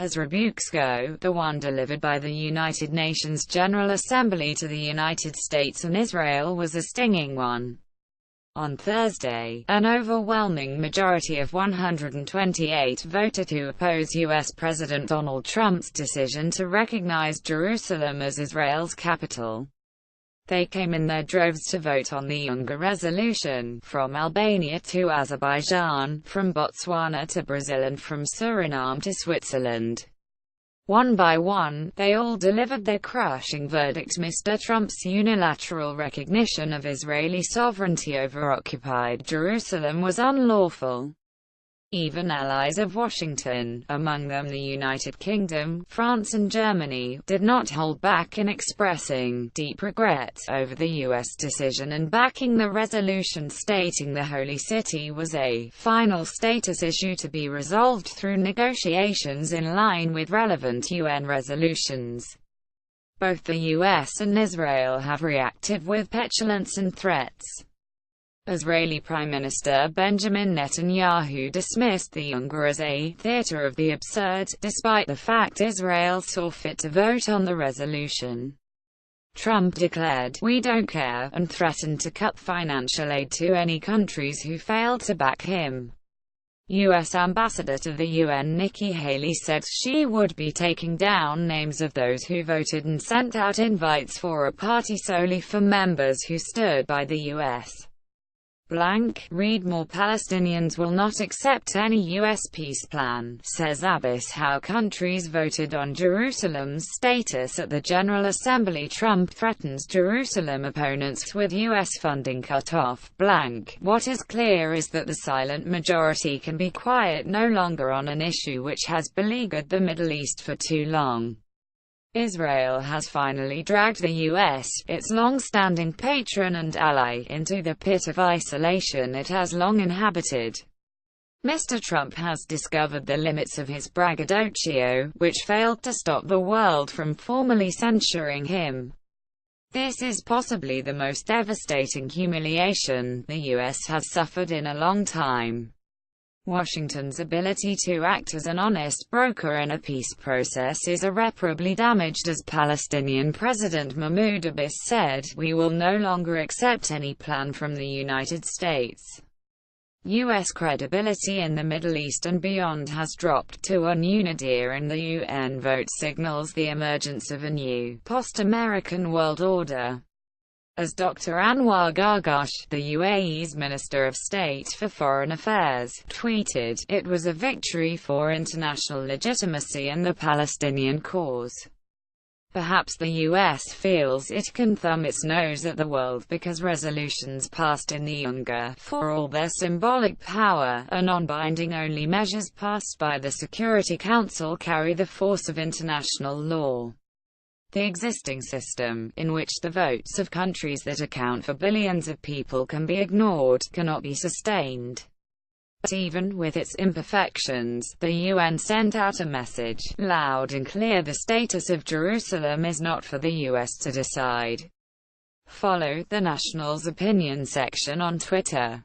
As rebukes go, the one delivered by the United Nations General Assembly to the United States and Israel was a stinging one. On Thursday, an overwhelming majority of 128 voted to oppose U.S. President Donald Trump's decision to recognize Jerusalem as Israel's capital. They came in their droves to vote on the UNGA resolution, from Albania to Azerbaijan, from Botswana to Brazil and from Suriname to Switzerland. One by one, they all delivered their crushing verdict: Mr. Trump's unilateral recognition of Israeli sovereignty over occupied Jerusalem was unlawful. Even allies of Washington, among them the United Kingdom, France and Germany, did not hold back in expressing deep regret over the U.S. decision and backing the resolution, stating the Holy City was a final status issue to be resolved through negotiations in line with relevant UN resolutions. Both the U.S. and Israel have reacted with petulance and threats. Israeli Prime Minister Benjamin Netanyahu dismissed the UNGA as a theater of the absurd, despite the fact Israel saw fit to vote on the resolution. Trump declared, "We don't care," and threatened to cut financial aid to any countries who failed to back him. U.S. Ambassador to the UN Nikki Haley said she would be taking down names of those who voted and sent out invites for a party solely for members who stood by the U.S. Read more: Palestinians will not accept any U.S. peace plan, says Abbas. How countries voted on Jerusalem's status at the General Assembly. Trump threatens Jerusalem opponents with U.S. funding cut off. What is clear is that the silent majority can be quiet no longer on an issue which has beleaguered the Middle East for too long. Israel has finally dragged the U.S., its long-standing patron and ally, into the pit of isolation it has long inhabited. Mr. Trump has discovered the limits of his braggadocio, which failed to stop the world from formally censuring him. This is possibly the most devastating humiliation the U.S. has suffered in a long time. Washington's ability to act as an honest broker in a peace process is irreparably damaged. As Palestinian President Mahmoud Abbas said, "We will no longer accept any plan from the United States." U.S. credibility in the Middle East and beyond has dropped to a new nadir, and the UN vote signals the emergence of a new, post-American world order. As Dr. Anwar Gargash, the UAE's Minister of State for Foreign Affairs, tweeted, "It was a victory for international legitimacy and the Palestinian cause." Perhaps the U.S. feels it can thumb its nose at the world because resolutions passed in the UNGA, for all their symbolic power, are non-binding. Only measures passed by the Security Council carry the force of international law. The existing system, in which the votes of countries that account for billions of people can be ignored, cannot be sustained. But even with its imperfections, the UN sent out a message, loud and clear: the status of Jerusalem is not for the US to decide. Follow the National's opinion section on Twitter.